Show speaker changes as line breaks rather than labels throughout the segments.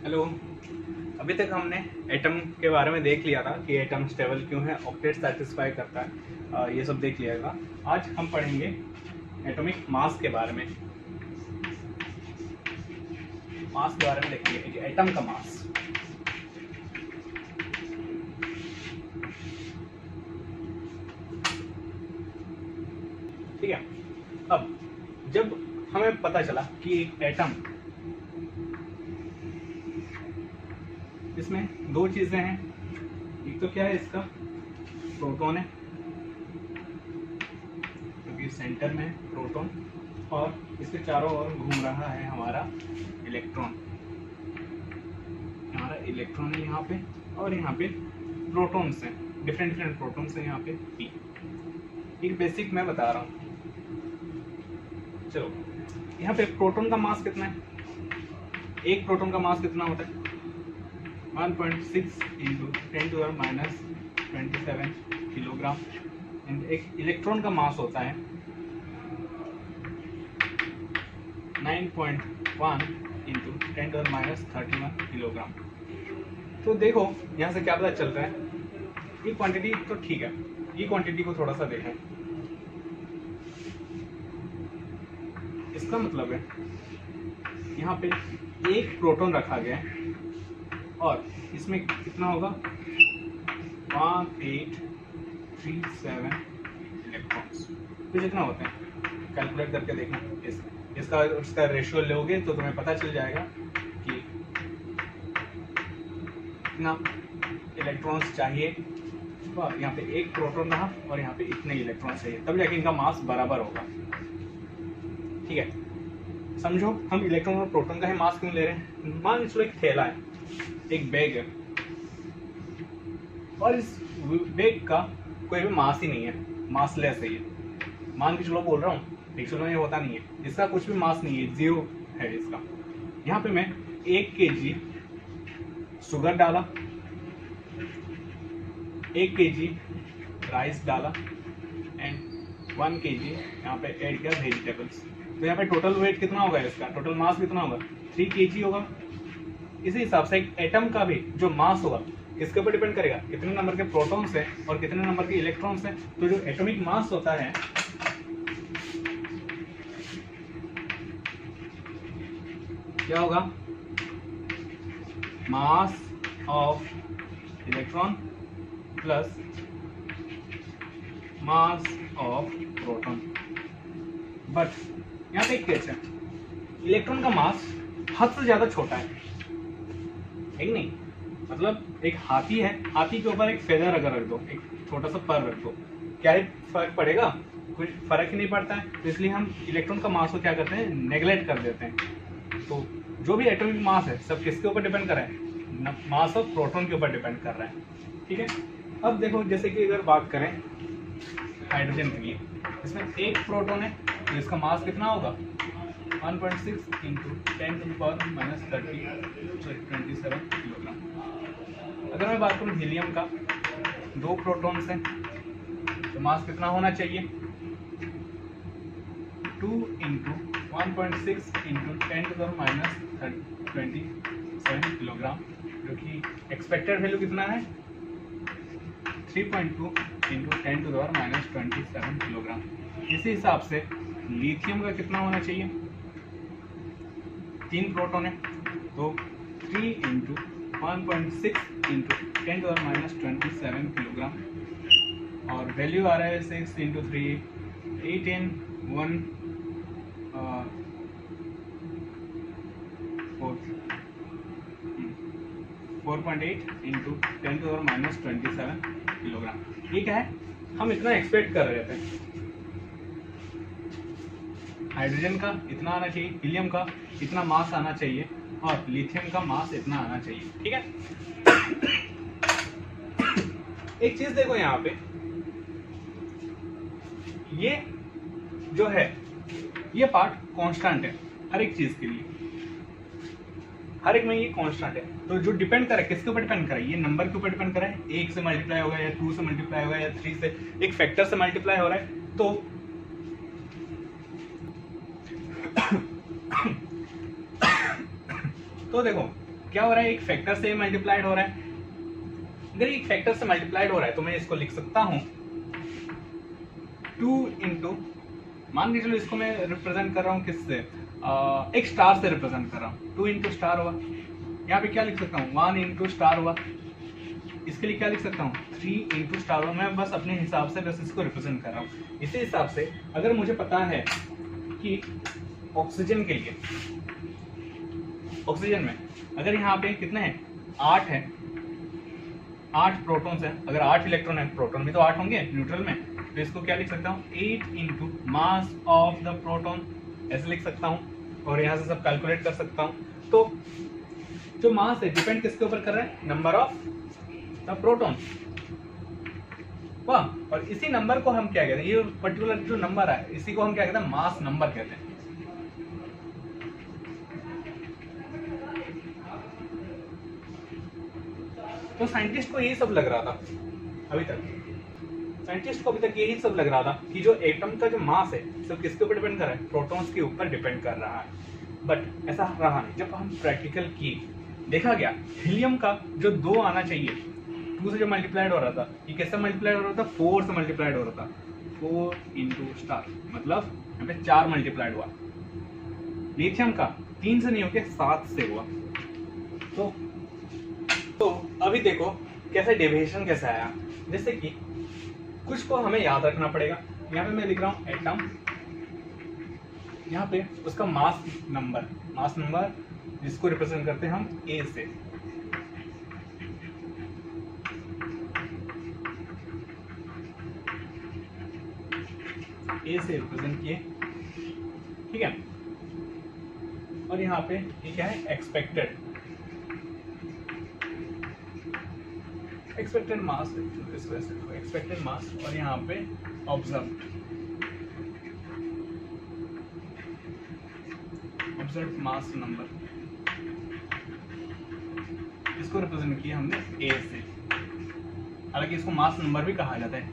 Hello. अभी तक हमने एटम के बारे में देख लिया था कि एटम स्टेबल क्यों है, ऑक्टेट सेटिस्फाई करता है, ये सब देख लिया था। आज हम पढ़ेंगे एटॉमिक मास के बारे में। मास के बारे में देखेंगे कि एटम का मास। ठीक है। अब जब हमें पता चला कि एक एटम, इसमें दो चीजें हैं। एक तो क्या है, इसका प्रोटॉन है क्योंकि सेंटर में प्रोटॉन, और इसके चारों ओर घूम रहा है हमारा इलेक्ट्रॉन। हमारा इलेक्ट्रॉन है यहाँ पे, और यहाँ पे प्रोटॉन्स हैं, डिफरेंट डिफरेंट प्रोटॉन्स हैं यहाँ पे पी। एक बेसिक मैं बता रहा हूँ। चलो, यहाँ पे प्रोटॉन का मास कितना है? एक प्रोटॉन का मास कितना होता है? 1.6 इंटू 10⁻⁻27 किलोग्राम। एक इलेक्ट्रॉन का मास होता है 9.1 इंटू 10⁻31 किलोग्राम। तो देखो यहाँ से क्या पता चल रहा है, ये क्वांटिटी तो ठीक है, ये क्वांटिटी को थोड़ा सा देखें। इसका मतलब है यहाँ पे एक प्रोटॉन रखा गया है और इसमें कितना होगा? 1837 इलेक्ट्रॉन्स। तो जितना होते हैं कैलकुलेट करके देखना। इसका रेशियो लोगे तो तुम्हें पता चल जाएगा कि कितना इलेक्ट्रॉन्स चाहिए। तो यहाँ पे एक प्रोटॉन रहा और यहाँ पे इतने इलेक्ट्रॉन चाहिए, तब जाके इनका मास बराबर होगा। ठीक है, समझो हम इलेक्ट्रॉन और प्रोटॉन का ही मास क्यों ले रहे हैं। मान लो एक थैला है, एक बैग है, और इस बैग का कोई भी मास ही नहीं है, मासलेस है ये। मान के चलो बोल रहा हूँ, एक्चुअली में ये होता नहीं है, इसका कुछ भी मास नहीं है, जीरो है इसका। यहाँ पे मैं 1 kg शुगर डाला, 1 kg राइस डाला एंड 1 kg यहाँ पे ऐड किया वेजिटेबल्स। तो यहाँ पे टोटल वेट कितना होगा इसका, टोटल मास कितना होगा? 3 kg होगा। इसी हिसाब से एक एटम का भी जो मास होगा किसके ऊपर डिपेंड करेगा? कितने नंबर के प्रोटॉन्स हैं और कितने नंबर के इलेक्ट्रॉन्स हैं। तो जो एटॉमिक मास होता है क्या होगा? Mass of electron plus mass of proton. But यहाँ पे एक केस है, इलेक्ट्रॉन का मास हद से ज्यादा छोटा है कि नहीं? मतलब एक हाथी है, हाथी के ऊपर एक फेदर अगर रख दो, एक छोटा सा पर रख दो, क्या ही फर्क पड़ेगा? कुछ फर्क ही नहीं पड़ता है। तो इसलिए हम इलेक्ट्रॉन का मास को क्या करते हैं? नेग्लेक्ट कर देते हैं। तो जो भी एटॉमिक मास है सब किसके ऊपर डिपेंड कर रहा है? मास ऑफ प्रोटॉन के ऊपर डिपेंड कर रहा है। ठीक है। अब देखो, जैसे कि अगर बात करें हाइड्रोजन के लिए, इसमें एक प्रोटॉन है तो इसका मास कितना होगा? 1.6 इंटू 10⁻⁻27 किलोग्राम। अगर मैं बात करूं हीलियम का, 2 प्रोटॉन्स हैं तो मास कितना होना चाहिए? 2 इंटू 1.6 इंटू 10⁻⁻27 किलोग्राम, जो कि एक्सपेक्टेड वैल्यू कितना है? 3.2 इंटू 10⁻⁻27 किलोग्राम। इसी हिसाब से लिथियम का कितना होना चाहिए? 3 प्रोटॉन है तो 3 इंटू 1.6 इंटू 10⁻⁻27 किलोग्राम, और वैल्यू आ रहा है 6 इंटू 3 18 1 4.8 इंटू 10⁻⁻27 किलोग्राम। ये क्या है? हम इतना एक्सपेक्ट कर रहे थे, हाइड्रोजन का इतना आना चाहिए, हीलियम का इतना मास आना चाहिए, और लिथियम का मास इतना आना चाहिए। ठीक है। एक चीज देखो यहाँ पे, ये जो है ये पार्ट कांस्टेंट है हर एक चीज के लिए, हर एक में ये कांस्टेंट है। तो जो डिपेंड करे किसके ऊपर डिपेंड करे? ये नंबर के ऊपर डिपेंड करे, 1 से मल्टीप्लाई होगा या 2 से मल्टीप्लाई होगा या 3 से, एक फैक्टर से मल्टीप्लाई हो रहा है। तो देखो क्या हो रहा है, एक फैक्टर से मल्टीप्लाइड हो रहा है। अगर एक फैक्टर से मल्टीप्लाइड हो रहा है तो मैं इसको लिख सकता हूं 2 इंटू, मान के चलो इसको मैं रिप्रेजेंट कर रहा हूँ किससे, एक स्टार से रिप्रेजेंट कर रहा हूँ, 2 इंटू स्टार हुआ। यहाँ पे क्या लिख सकता हूँ, 1 इंटू स्टार हुआ। इसके लिए क्या लिख सकता हूँ, 3 इंटू स्टार हुआ। मैं बस अपने हिसाब से बस इसको रिप्रेजेंट कर रहा हूँ। इसी हिसाब से अगर मुझे पता है कि ऑक्सीजन के लिए, ऑक्सीजन में अगर यहाँ पे कितने हैं, 8 है, 8 प्रोटॉन्स हैं, अगर 8 इलेक्ट्रॉन है, प्रोटॉन भी तो 8 होंगे न्यूट्रल में, तो इसको क्या लिख सकता हूँ, 8 into mass of the proton, ऐसे लिख सकता हूँ। और यहाँ से सब कैलकुलेट कर सकता हूँ। तो जो मास है डिपेंड किसके ऊपर कर रहा है, नंबर ऑफ द प्रोटॉन। वाह, और इसी नंबर को हम क्या कहते हैं, ये पर्टिकुलर जो नंबर है इसी को हम क्या कहते हैं, मास नंबर कहते हैं। तो साइंटिस्ट को यही सब लग रहा था अभी तक, साइंटिस्ट को अभी तक यही सब लग रहा था कि जो एटम का जो मास है सब किसके ऊपर डिपेंड कर रहा है, प्रोटॉन्स के ऊपर डिपेंड कर रहा है। बट ऐसा रहा नहीं। जब हम प्रैक्टिकल किए, देखा गया हीलियम का जो 2 आना चाहिए, 2 से जो मल्टीप्लाइड हो रहा था, ये कैसे मल्टीप्लाइड हो रहा था, 4 से मल्टीप्लाइड हो रहा था। 4 इंटू स्टार, मतलब यहाँ पे 4 मल्टीप्लाइड हुआ। लिथियम का 3 से नहीं होके 7 से हुआ। तो अभी देखो कैसे डेविएशन कैसे आया। जैसे कि कुछ को हमें याद रखना पड़ेगा। यहाँ पे मैं लिख रहा हूँ एटम, यहाँ पे उसका मास नंबर जिसको रिप्रेजेंट करते हैं हम ए से। ए से रिप्रेजेंट किए, ठीक है। और यहाँ पे ये क्या है, एक्सपेक्टेड मास, इस वजह से एक्सपेक्टेड मास। और यहाँ पे ऑब्जर्व्ड मास नंबर, इसको रिप्रेजेंट किया हमने ए से। हालांकि इसको मास नंबर भी कहा जाता है।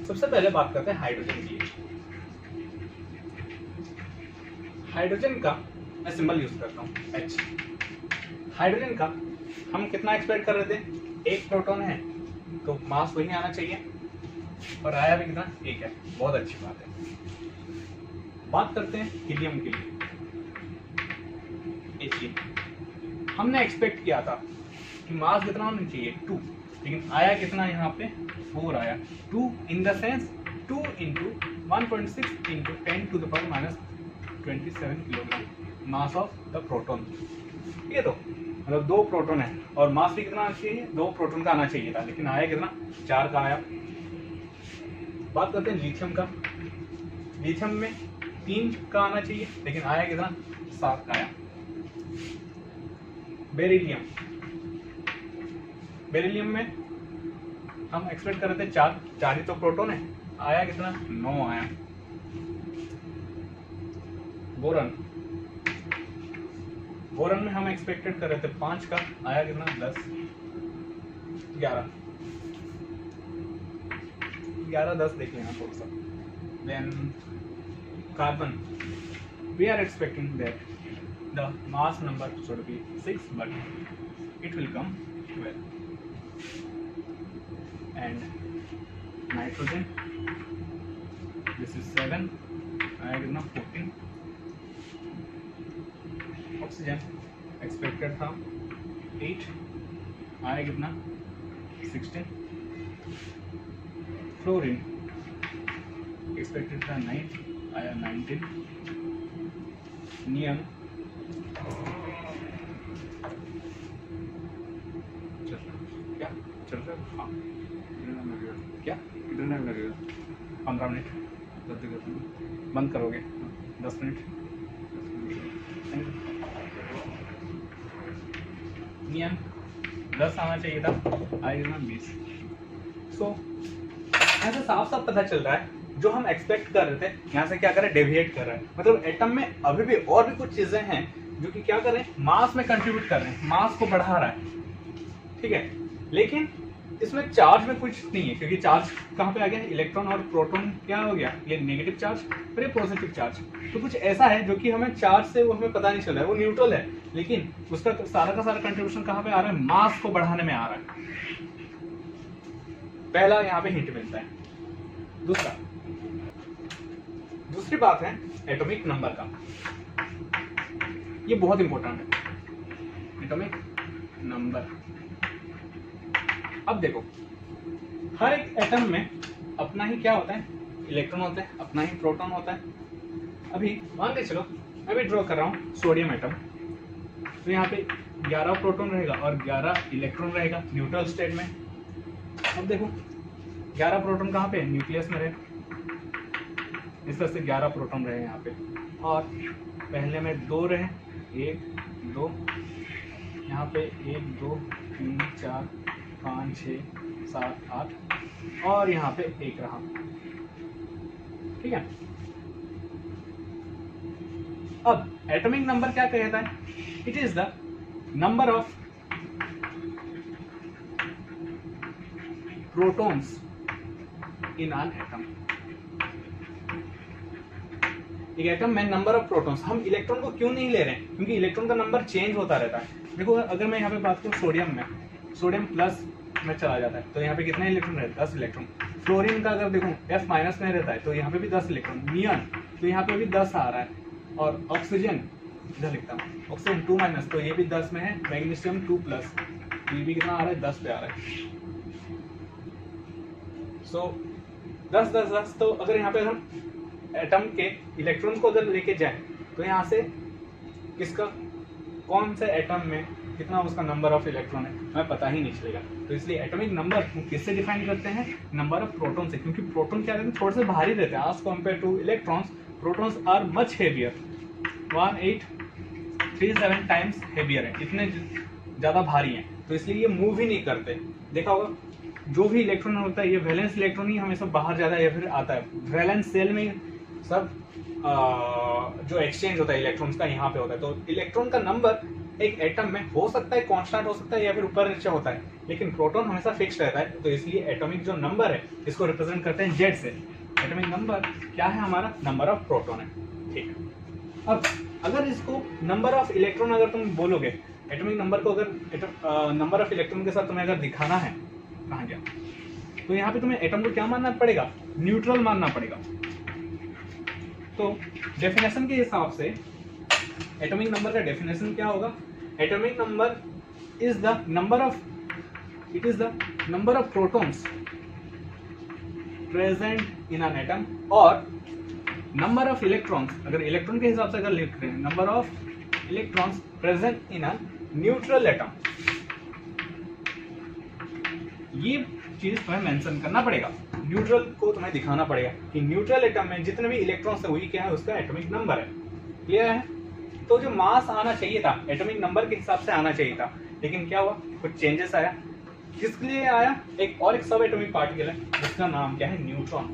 सबसे पहले बात करते हैं हाइड्रोजन की। हाइड्रोजन का मैं सिंबल यूज करता हूँ H। हाइड्रोजन का हम कितना एक्सपेक्ट कर रहे थे, 1 प्रोटॉन है तो मास वही आना चाहिए, और आया भी कितना, 1 है। बहुत अच्छी बात है। बात करते हैं हीलियम के लिए। He, हमने एक्सपेक्ट किया था कि मास कितना होना चाहिए, 2, लेकिन आया कितना, यहाँ पे 4 आया। 2 in the sense 2 into 1.6 into 10 to the power minus 27 kilogram mass of the proton. ठीक है, तो मतलब 2 प्रोटॉन है और मास भी कितना आना चाहिए, 2 प्रोटॉन का आना चाहिए था, लेकिन आया कितना, 4 का आया। बात करते हैं लिथियम का। लिथियम में 3 का आना चाहिए, लेकिन आया कितना, 7 का आया। बेरिलियम में हम एक्सपेक्ट कर रहे थे 4 ही तो प्रोटॉन है, आया कितना, 9 आया। बोरन में हम एक्सपेक्टेड कर रहे थे 5 का, आया कितना, 10, 11 10 देख लेना थोड़ा सा। Then carbon, we are expecting that the mass number should be 6 but it will come 12। And nitrogen, this is 7, आया कितना, 14। ऑक्सीजन एक्सपेक्टेड था 8, आया कितना, 16। फ्लोरीन एक्सपेक्टेड था 9, आया 19। नियन क्या चल रहा है, हाँ क्या, कितना टाइम लगेगा, 15 मिनट, जल्दी करते बंद करोगे, 10 मिनट। नियन 10 आना चाहिए था, आएगा 20। सो ऐसे साफ साफ पता चल रहा है जो हम एक्सपेक्ट कर रहे थे यहाँ से क्या कर रहे हैं, डेविएट कर रहे हैं। मतलब एटम में अभी भी और भी कुछ चीजें हैं जो कि क्या कर रहे हैं, मास में कंट्रीब्यूट कर रहे हैं, मास को बढ़ा रहा है, ठीक है। लेकिन इसमें चार्ज में कुछ नहीं है, क्योंकि चार्ज कहाँ पे आ गया, इलेक्ट्रॉन और प्रोटॉन क्या हो गया, ये नेगेटिव चार्ज और ये पॉजिटिव चार्ज। तो कुछ ऐसा है जो कि हमें चार्ज से वो हमें पता नहीं चल रहा है, वो न्यूट्रल है, लेकिन उसका सारा का सारा कंट्रीब्यूशन कहाँ पे आ रहा है, मास को बढ़ाने में आ रहा है। पहला यहाँ पे हिंट मिलता है। दूसरी बात है एटॉमिक नंबर का, ये बहुत इंपॉर्टेंट है, एटॉमिक नंबर। अब देखो, हर एक एटम में अपना ही क्या होता है, इलेक्ट्रॉन होते हैं, अपना ही प्रोटॉन होता है। अभी मान के चलो, मैं भी ड्रॉ कर रहा हूँ सोडियम एटम, तो यहाँ पे 11 प्रोटॉन रहेगा और 11 इलेक्ट्रॉन रहेगा न्यूट्रल स्टेट में। अब देखो 11 प्रोटॉन कहाँ पे, न्यूक्लियस में रहे, इस तरह से 11 प्रोटॉन रहे यहाँ पे, और पहले में 2 रहे, 1 2, यहाँ पे 1 2 3 4 5 6 7 8, और यहाँ पे 1 रहा। ठीक है, अब एटॉमिक नंबर क्या कहता है, it is the number of protons in an atom. एक एटम में नंबर ऑफ प्रोटॉन्स, हम इलेक्ट्रॉन को क्यों नहीं ले रहे हैं, क्योंकि इलेक्ट्रॉन का नंबर चेंज होता रहता है। देखो अगर मैं यहाँ पे बात करूँ सोडियम में, सोडियम प्लस में चला जाता है तो यहाँ पे कितने इलेक्ट्रॉन रहते हैं, 10 इलेक्ट्रॉन। फ्लोरीन का अगर देखूँ F माइनस में रहता है तो यहाँ पे भी 10 इलेक्ट्रॉन। नियन तो यहाँ पे भी 10 आ रहा है, और ऑक्सीजन इधर लिखता हूँ, ऑक्सीजन 2 माइनस, तो ये भी 10 में है। मैग्नीशियम 2 प्लस, ये भी कितना आ रहा है, 10 पे आ रहा है। सो 10 10 10, तो अगर यहाँ पे हम एटम के इलेक्ट्रॉन को अगर लेके जाएं तो यहाँ से किसका, कौन से एटम में कितना उसका नंबर ऑफ इलेक्ट्रॉन है हमें पता ही नहीं चलेगा। तो इसलिए एटॉमिक नंबर किससे डिफाइन करते हैं, नंबर ऑफ प्रोटॉन से, क्योंकि प्रोटॉन क्या रहते हैं, थोड़े से भारी रहते हैं as compare to electrons. Protons are much heavier, 1837 times heavier है, इतने ज्यादा भारी हैं, तो इसलिए ये मूव ही नहीं करते। देखा होगा जो भी इलेक्ट्रॉन होता है ये वैलेंस इलेक्ट्रॉन ही हमेशा बाहर जाता है या फिर आता है। वैलेंस सेल में सब जो एक्सचेंज होता है इलेक्ट्रॉन्स का यहाँ पे होता है। तो इलेक्ट्रॉन का नंबर एक एटम में हो सकता है कांस्टेंट हो सकता है या फिर ऊपर नीचे होता है, लेकिन प्रोटॉन हमेशा फिक्स रहता है। तो इसलिए एटॉमिक जो नंबर है इसको रिप्रेजेंट करते हैं जेड से। एटॉमिक नंबर क्या है हमारा, नंबर ऑफ प्रोटॉन है। ठीक है, अब अगर इसको नंबर ऑफ इलेक्ट्रॉन अगर तुम बोलोगे, एटॉमिक नंबर को अगर नंबर ऑफ इलेक्ट्रॉन के साथ तुम्हें अगर दिखाना है, कहाँ गया, तो यहाँ पे तुम्हें एटम को क्या मानना पड़ेगा, न्यूट्रल मानना पड़ेगा। तो डेफिनेशन के हिसाब से एटॉमिक नंबर का डेफिनेशन क्या होगा, atomic number is the number of, it is the number of protons present in an atom, और नंबर ऑफ इलेक्ट्रॉन्स, अगर इलेक्ट्रॉन के हिसाब से अगर लिख रहे हैं, number of electrons present in an neutral atom. ये चीज तुम्हें मेंशन करना पड़ेगा, न्यूट्रल को तुम्हें दिखाना पड़ेगा कि न्यूट्रल एटम में जितने भी इलेक्ट्रॉन्स है वही क्या है, उसका एटॉमिक नंबर है। क्लियर है? तो जो मास आना चाहिए था एटॉमिक नंबर के हिसाब से आना चाहिए था, लेकिन क्या हुआ, कुछ चेंजेस आया। किसके लिए आया, एक और एक सब एटॉमिक पार्टिकल है जिसका नाम क्या है, न्यूट्रॉन।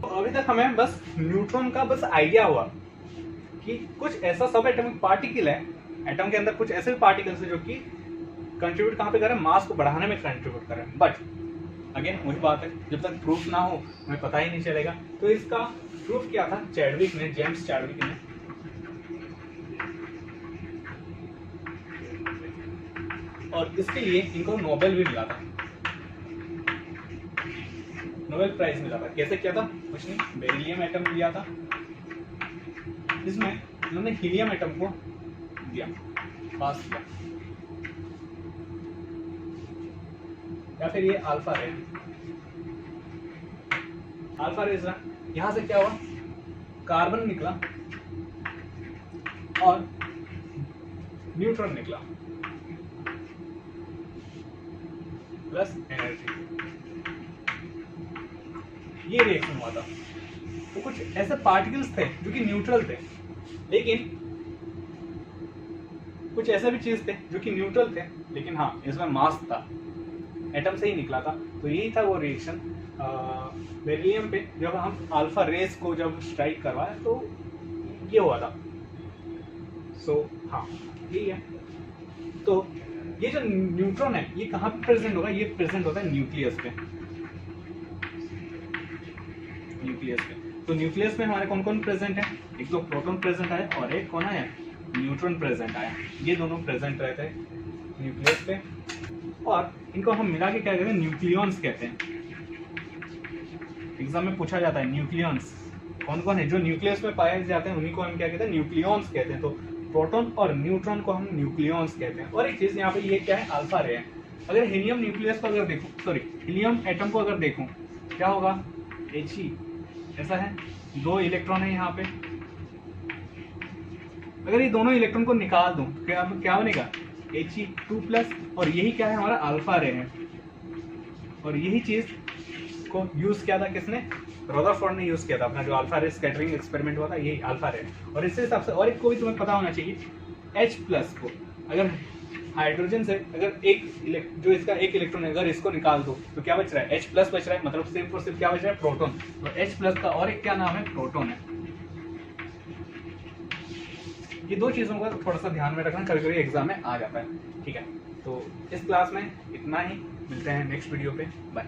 तो अभी तक हमें बस न्यूट्रॉन का बस आइडिया हुआ कि कुछ ऐसा सब एटॉमिक पार्टिकल है, एटम के अंदर कुछ ऐसे पार्टिकल्स है जो कि कंट्रीब्यूट कहाँ पे कर रहे हैं, मास को बढ़ाने में कंट्रीब्यूट कर रहे हैं। बट अगेन वही बात है, जब तक प्रूफ ना हो हमें पता ही नहीं चलेगा। तो इसका प्रूफ किया था चैडविक ने, जेम्स चैडविक ने। और इसके लिए इनको नोबेल भी मिला था, नोबेल प्राइज मिला था। कैसे किया था, कुछ नहीं, बेरिलियम एटम लिया था, इसमें उन्होंने हीलियम एटम को दिया, पास किया, या फिर ये अल्फा रे, अल्फा रेज रहा, यहां से क्या हुआ, कार्बन निकला और न्यूट्रॉन निकला प्लस एनर्जी, ये रिएक्शन हुआ था। तो कुछ ऐसे पार्टिकल्स थे जो कि न्यूट्रल थे, लेकिन कुछ ऐसे भी चीज थे जो कि न्यूट्रल थे, लेकिन हाँ इसमें मास था, एटम से ही निकला था। तो यही था वो रिएक्शन बेरिलियम पे, जब हम अल्फा रेस को जब स्ट्राइक करवाए तो ये हुआ था। सो हाँ यही है। तो ये जो न्यूट्रॉन है ये कहाँ पे प्रेजेंट होगा, ये प्रेजेंट होता है न्यूक्लियस पे। न्यूक्लियस पे, तो न्यूक्लियस में हमारे कौन कौन प्रेजेंट है, एक तो प्रोटॉन प्रेजेंट आया और एक कौन आया, न्यूट्रॉन प्रेजेंट आया। ये दोनों प्रेजेंट रहते हैं न्यूक्लियस पे, और इनको हम मिला के क्या कहते हैं, न्यूक्लियॉन्स कहते हैं। एग्जाम में पूछा जाता है न्यूक्लियॉन्स कौन कौन है, जो न्यूक्लियस में पाए जाते हैं उन्हीं को हम क्या कहते हैं, न्यूक्लियॉन्स कहते हैं। तो प्रोटॉन और न्यूट्रॉन को हम न्यूक्लियॉन्स कहते हैं। और एक चीज यहाँ पे ये क्या है, अल्फा रे है। अगर हीलियम न्यूक्लियस को अगर देखूं, सॉरी हीलियम एटम को अगर देखूं, क्या होगा, He ऐसा है, 2 इलेक्ट्रॉन है यहाँ पे। अगर ये दोनों इलेक्ट्रॉन को निकाल दूं तो क्या बनेगा, He2+, और यही क्या है, हमारा अल्फा रे है। और यही चीज को यूज किया था किसने, रदरफोर्ड ने यूज किया था, अपना जो अल्फा रे स्कैटरिंग एक्सपेरिमेंट हुआ था, यही अल्फा रे। और इससे हिसाब से और एक को भी तुम्हें पता होना चाहिए, H+ को अगर हाइड्रोजन से अगर जो इसका एक इलेक्ट्रॉन है अगर इसको निकाल दो तो क्या बच रहा है, H+ बच रहा है, मतलब सिर्फ और सिर्फ क्या बच रहा है, प्रोटॉन। तो H+ का और एक क्या नाम है, प्रोटॉन है। ये 2 चीजों का थोड़ा सा ध्यान में रखना, कभी कभी एग्जाम में आ जाता है। ठीक है, तो इस क्लास में इतना ही, मिलते हैं नेक्स्ट वीडियो पे, बाय।